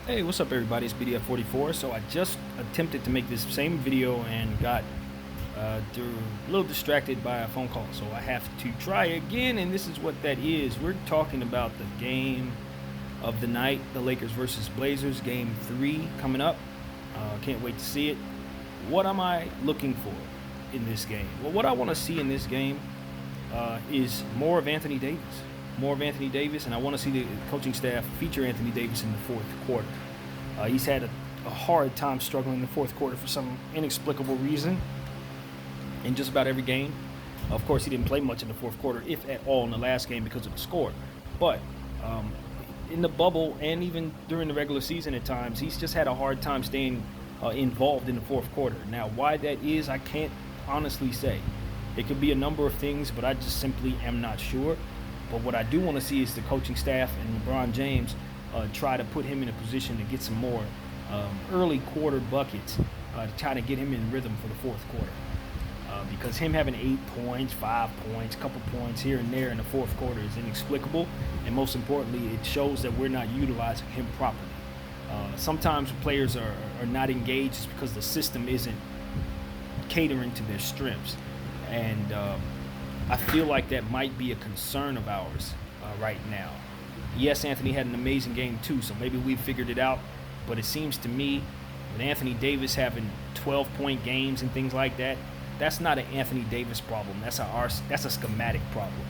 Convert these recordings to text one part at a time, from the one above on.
Hey, what's up everybody? It's BDF44. So I just attempted to make this same video and got a little distracted by a phone call. So I have to try again, and this is what that is. We're talking about the game of the night, the Lakers versus Blazers, game 3 coming up. Can't wait to see it. What am I looking for in this game? Well, what I want to see in this game is more of Anthony Davis. More of Anthony Davis, and I want to see the coaching staff feature Anthony Davis in the fourth quarter. He's had a hard time struggling in the fourth quarter for some inexplicable reason in just about every game. Of course, he didn't play much in the fourth quarter, if at all, in the last game because of the score. But in the bubble and even during the regular season at times, he's just had a hard time staying involved in the fourth quarter. Now, why that is, I can't honestly say. It could be a number of things, but I just simply am not sure. But what I do want to see is the coaching staff and LeBron James try to put him in a position to get some more early quarter buckets to try to get him in rhythm for the fourth quarter. Because him having 8 points, 5 points, a couple points here and there in the fourth quarter is inexplicable. And most importantly, it shows that we're not utilizing him properly. Sometimes players are not engaged just because the system isn't catering to their strengths. And I feel like that might be a concern of ours right now. Yes, Anthony had an amazing game too, so maybe we've figured it out. But it seems to me with Anthony Davis having 12-point games and things like that, that's not an Anthony Davis problem. That's a schematic problem.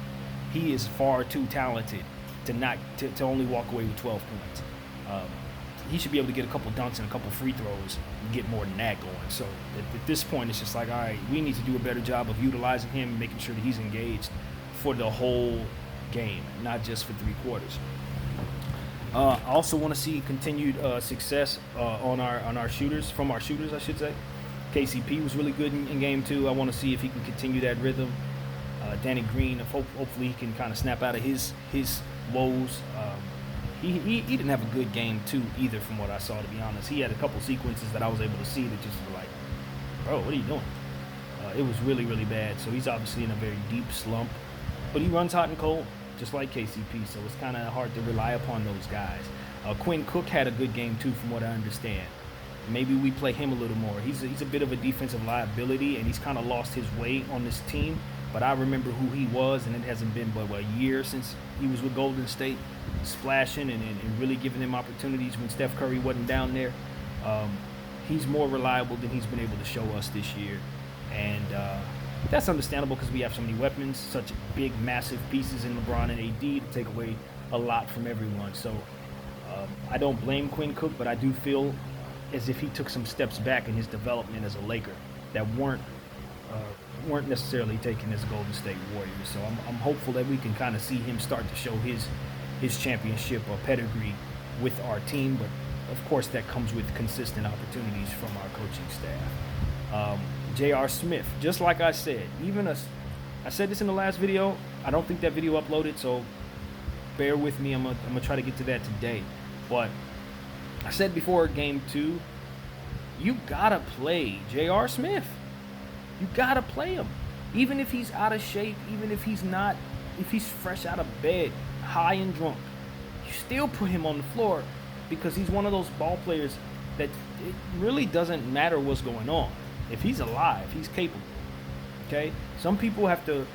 He is far too talented to only walk away with 12 points. He should be able to get a couple dunks and a couple free throws and get more than that going. So at this point, it's just like, all right, we need to do a better job of utilizing him and making sure that he's engaged for the whole game, not just for 3 quarters. I also want to see continued success from our shooters, I should say. KCP was really good in game 2. I want to see if he can continue that rhythm. Danny Green, hopefully he can kind of snap out of his woes. He didn't have a good game too either, from what I saw, to be honest. He had a couple sequences that I was able to see that just were like, bro, what are you doing? It was really, really bad. So he's obviously in a very deep slump. But he runs hot and cold, just like KCP, so it's kind of hard to rely upon those guys. Quinn Cook had a good game too, from what I understand. Maybe we play him a little more. He's a bit of a defensive liability, and he's kind of lost his way on this team. But I remember who he was, and it hasn't been but a year since he was with Golden State, splashing and really giving them opportunities when Steph Curry wasn't down there. He's more reliable than he's been able to show us this year. And that's understandable because we have so many weapons, such big, massive pieces in LeBron and AD to take away a lot from everyone. So I don't blame Quinn Cook, but I do feel as if he took some steps back in his development as a Laker that weren't necessarily taken as Golden State Warriors. So I'm hopeful that we can kind of see him start to show his championship or pedigree with our team. But of course, that comes with consistent opportunities from our coaching staff. J.R. Smith, just like I said, I said this in the last video. I don't think that video uploaded, so bear with me. I'm gonna try to get to that today. But I said before game 2, you gotta play J.R. Smith. You gotta play him, even if he's out of shape, even if he's fresh out of bed, high and drunk. You still put him on the floor because he's one of those ball players that it really doesn't matter what's going on. If he's alive, he's capable. Okay, some people have to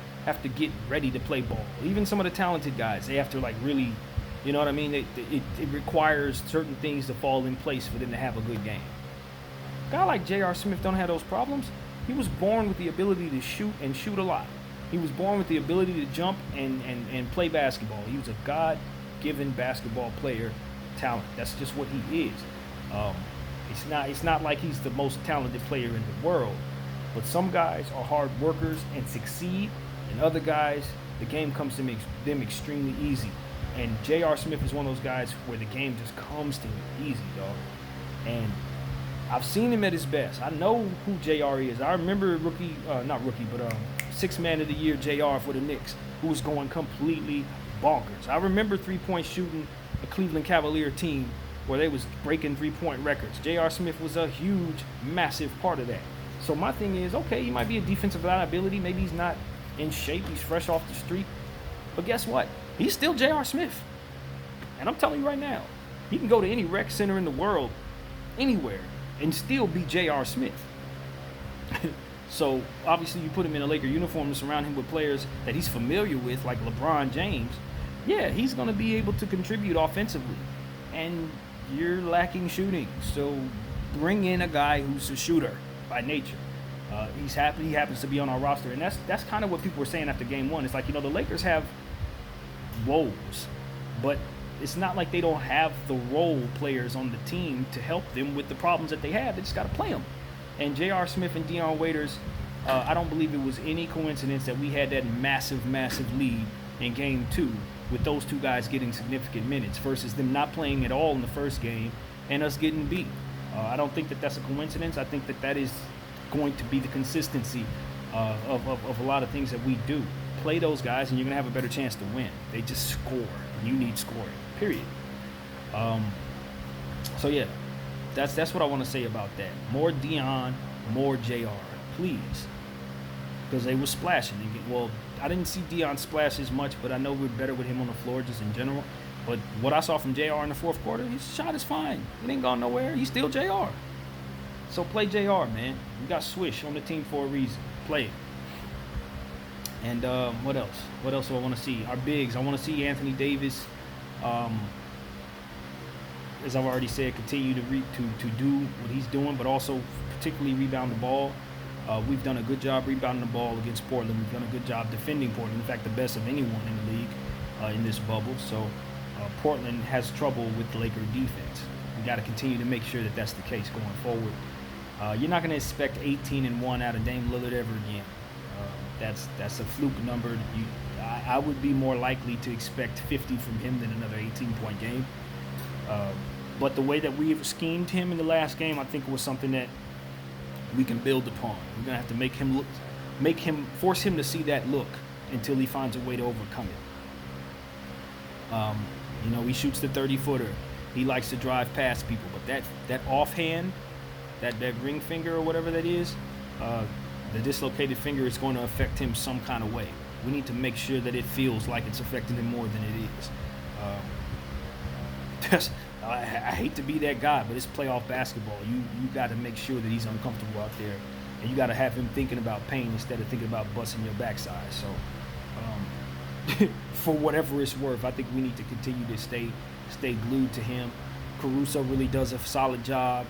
get ready to play ball. Even some of the talented guys, they have to really, you know what I mean? It requires certain things to fall in place for them to have a good game. A guy like J.R. Smith don't have those problems. He was born with the ability to shoot and shoot a lot. He was born with the ability to jump and play basketball. He was a God-given basketball player talent. That's just what he is. It's not like he's the most talented player in the world, but some guys are hard workers and succeed, and other guys, the game comes to them extremely easy. And J.R. Smith is one of those guys where the game just comes to him easy, dog. And I've seen him at his best. I know who JR is. I remember Sixth Man of the Year JR for the Knicks, who was going completely bonkers. I remember 3-point shooting a Cleveland Cavalier team where they was breaking 3-point records. J.R. Smith was a huge, massive part of that. So my thing is, okay, he might be a defensive liability. Maybe he's not in shape. He's fresh off the street. But guess what? He's still J.R. Smith. And I'm telling you right now, He can go to any rec center in the world, anywhere, and still be J.R. Smith. So obviously you put him in a Laker uniform and surround him with players that he's familiar with, like LeBron James. Yeah, he's going to be able to contribute offensively. And you're lacking shooting. So bring in a guy who's a shooter by nature. He happens to be on our roster. And that's kind of what people were saying after game one. It's like, the Lakers have woes, but it's not like they don't have the role players on the team to help them with the problems that they have. They just got to play them. And J.R. Smith and Dion Waiters, I don't believe it was any coincidence that we had that massive, massive lead in game two with those two guys getting significant minutes versus them not playing at all in the first game and us getting beat. I don't think that that's a coincidence. I think that is going to be the consistency of a lot of things that we do. Play those guys and you're going to have a better chance to win. They just score. You need scoring, period. So yeah, that's what I want to say about that. More Dion, more JR, please. Because they were splashing. Well, I didn't see Dion splash as much, but I know we're better with him on the floor just in general. But what I saw from JR in the fourth quarter, his shot is fine. It ain't gone nowhere. He's still JR. So play JR, man. We got Swish on the team for a reason. Play it. And what else? What else do I want to see? Our bigs. I want to see Anthony Davis, as I've already said, continue to do what he's doing, but also particularly rebound the ball. We've done a good job rebounding the ball against Portland. We've done a good job defending Portland. In fact, the best of anyone in the league in this bubble. So Portland has trouble with the Laker defense. We got to continue to make sure that that's the case going forward. You're not going to expect 18-1 out of Dame Lillard ever again. That's a fluke number. I would be more likely to expect 50 from him than another 18-point game. But the way that we've schemed him in the last game, I think was something that we can build upon. We're gonna have to force him to see that look until he finds a way to overcome it. He shoots the 30-footer. He likes to drive past people, but that offhand, that ring finger or whatever that is, the dislocated finger is going to affect him some kind of way. We need to make sure that it feels like it's affecting him more than it is. I hate to be that guy, but it's playoff basketball. You got to make sure that he's uncomfortable out there, and you got to have him thinking about pain instead of thinking about busting your backside. So, for whatever it's worth, I think we need to continue to stay glued to him. Caruso really does a solid job.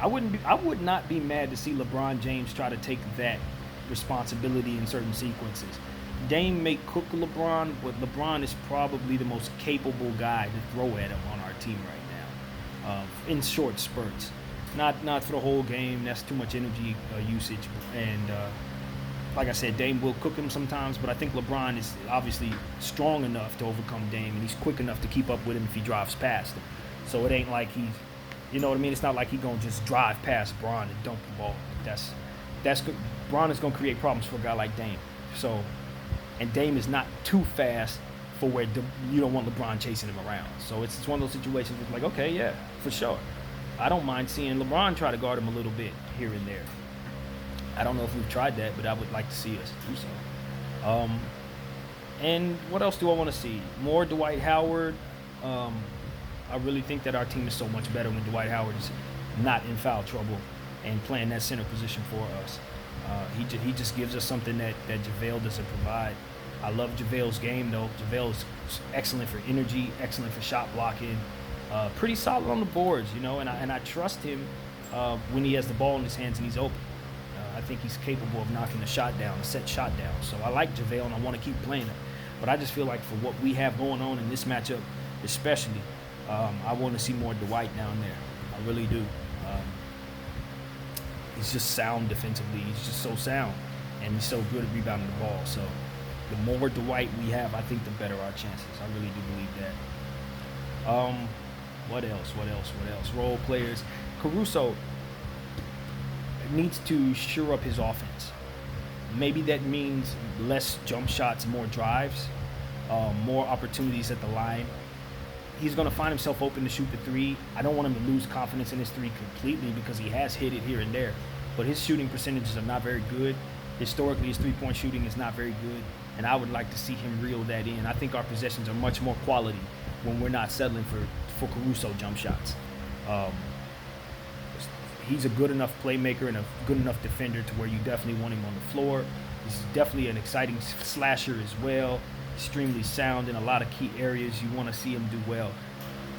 I would not be mad to see LeBron James try to take that responsibility in certain sequences. Dame may cook LeBron, but LeBron is probably the most capable guy to throw at him on our team right now, in short spurts. Not for the whole game. That's too much energy usage. And like I said, Dame will cook him sometimes, but I think LeBron is obviously strong enough to overcome Dame, and he's quick enough to keep up with him if he drives past him. So it ain't like he's, you know what I mean? It's not like he's going to just drive past Bron and dunk the ball. That's good. Bron is going to create problems for a guy like Dame. So, and Dame is not too fast for where you don't want LeBron chasing him around. So it's one of those situations where it's like, okay, yeah, for sure. I don't mind seeing LeBron try to guard him a little bit here and there. I don't know if we've tried that, but I would like to see us do so. And what else do I want to see? More Dwight Howard. I really think that our team is so much better when Dwight Howard is not in foul trouble and playing that center position for us. He just gives us something that JaVale doesn't provide. I love JaVale's game, though. JaVale is excellent for energy, excellent for shot blocking, pretty solid on the boards, and I trust him when he has the ball in his hands and he's open. I think he's capable of knocking a shot down, a set shot down. So I like JaVale and I want to keep playing him. But I just feel like for what we have going on in this matchup, especially, I want to see more Dwight down there. I really do. He's just sound defensively. He's just so sound, and he's so good at rebounding the ball. So the more Dwight we have, I think the better our chances. I really do believe that. What else? Role players. Caruso needs to shore up his offense. Maybe that means less jump shots, more drives, more opportunities at the line. He's going to find himself open to shoot the three. I don't want him to lose confidence in his three completely because he has hit it here and there. But his shooting percentages are not very good. Historically, his three-point shooting is not very good. and I would like to see him reel that in. I think our possessions are much more quality when we're not settling for Caruso jump shots. Um, he's a good enough playmaker and a good enough defender to where you definitely want him on the floor. He's definitely an exciting slasher as well. Extremely sound in a lot of key areas. You want to see him do well.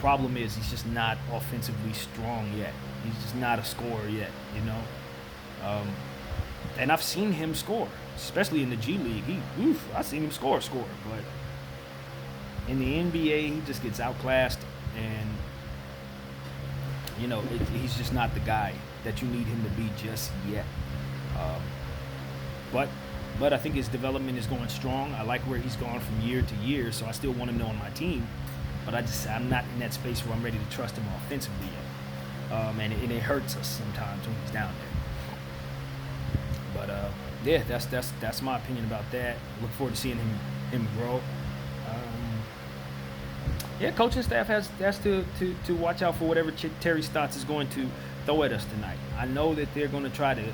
Problem is, he's just not offensively strong yet. He's just not a scorer yet, you know. And I've seen him score, especially in the G League. I've seen him score. But in the NBA, he just gets outclassed, and you know, he's just not the guy that you need him to be just yet. But I think his development is going strong. I like where he's gone from year to year, so I still want him on my team. But I'm not in that space where I'm ready to trust him offensively yet. And it hurts us sometimes when he's down there. But yeah, that's my opinion about that. Look forward to seeing him grow. Yeah, coaching staff has to watch out for whatever Terry Stotts is going to throw at us tonight. I know that they're going to try to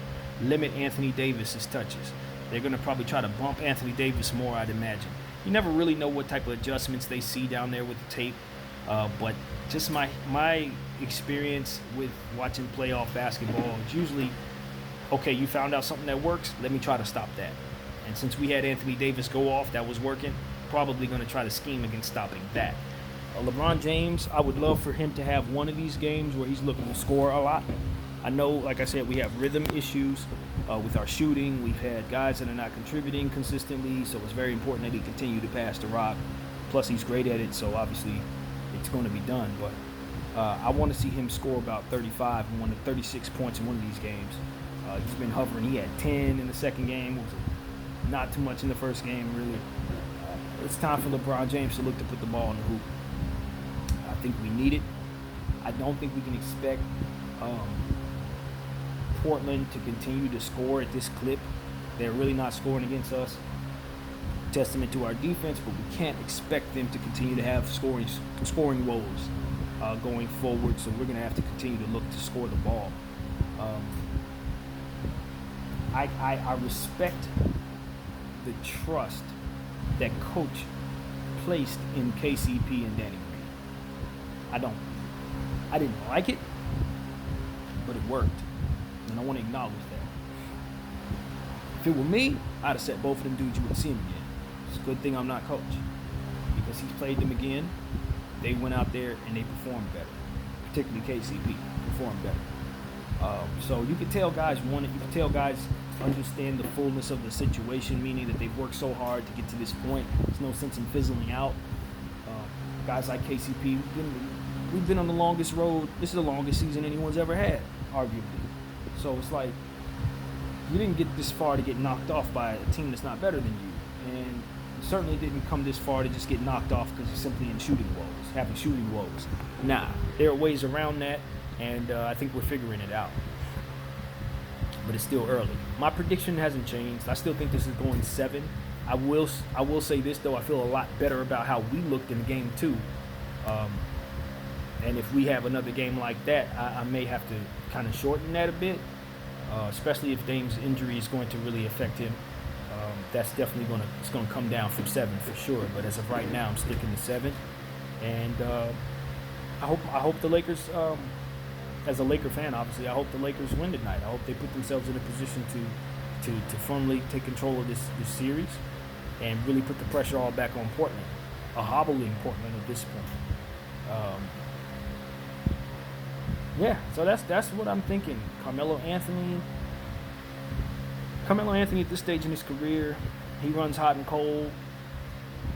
limit Anthony Davis's touches. They're going to probably try to bump Anthony Davis more, I'd imagine. You never really know what type of adjustments they see down there with the tape. But just my experience with watching playoff basketball is usually, okay, you found out something that works, let me try to stop that. And since we had Anthony Davis go off, that was working, probably going to try to scheme against stopping that. LeBron James, I would love for him to have one of these games where he's looking to score a lot. I know, like I said, we have rhythm issues with our shooting. We've had guys that are not contributing consistently, so it's very important that he continue to pass the rock. Plus, he's great at it, so obviously it's going to be done. But I want to see him score about 35 and 36 points in one of these games. He's been hovering. He had 10 in the second game. Not too much in the first game, really. It's time for LeBron James to look to put the ball in the hoop. I think we need it. I don't think we can expect Portland to continue to score at this clip. They're really not scoring against us. Testament to our defense, but we can't expect them to continue to have scoring woes going forward. So we're going to have to continue to look to score the ball. I respect the trust that coach placed in KCP and Danny Green. I didn't like it, but it worked. And I want to acknowledge that. If it were me, I'd have set both of them dudes, you wouldn't see them again. It's a good thing I'm not coach, because he's played them again. They went out there and they performed better, particularly KCP performed better. So you could tell guys want it. You could tell guys understand the fullness of the situation, meaning that they've worked so hard to get to this point. There's no sense in fizzling out. Guys like KCP, we've been on the longest road. This is the longest season anyone's ever had, arguably. So it's like, you didn't get this far to get knocked off by a team that's not better than you. And you certainly didn't come this far to just get knocked off because you're simply in shooting woes, having shooting woes. Nah, there are ways around that, and I think we're figuring it out. But it's still early. My prediction hasn't changed. I still think this is going 7. I will say this, though. I feel a lot better about how we looked in game 2. And if we have another game like that, I may have to kind of shorten that a bit, especially if Dame's injury is going to really affect him. That's definitely going to come down from 7 for sure. But as of right now, I'm sticking to 7. And I hope the Lakers, as a Laker fan, obviously, I hope the Lakers win tonight. I hope they put themselves in a position to firmly take control of this series and really put the pressure all back on Portland, a hobbling Portland at this point. Yeah, so that's what I'm thinking. Carmelo Anthony at this stage in his career, he runs hot and cold.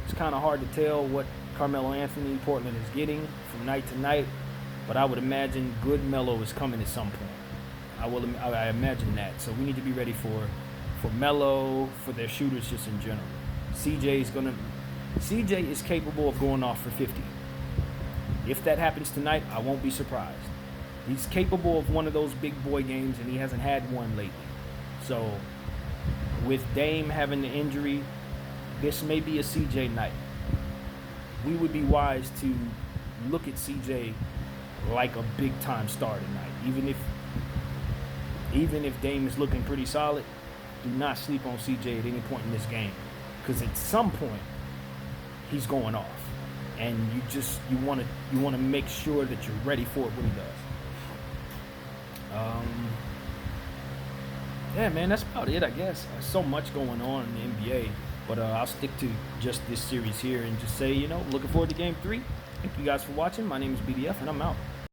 It's kind of hard to tell what Carmelo Anthony Portland is getting from night to night, but I would imagine good Melo is coming at some point. I imagine that. So we need to be ready for Melo, for their shooters just in general. CJ is capable of going off for 50. If that happens tonight, I won't be surprised. He's capable of one of those big boy games, and he hasn't had one lately. So with Dame having the injury, this may be a CJ night. We would be wise to look at CJ like a big-time star tonight. Even if Dame is looking pretty solid, do not sleep on CJ at any point in this game. because at some point he's going off, and you want to make sure that you're ready for it when he does. Yeah, man, that's about it, I guess. There's so much going on in the NBA, but I'll stick to just this series here and just say, looking forward to Game 3. Thank you guys for watching. My name is BDF, and I'm out.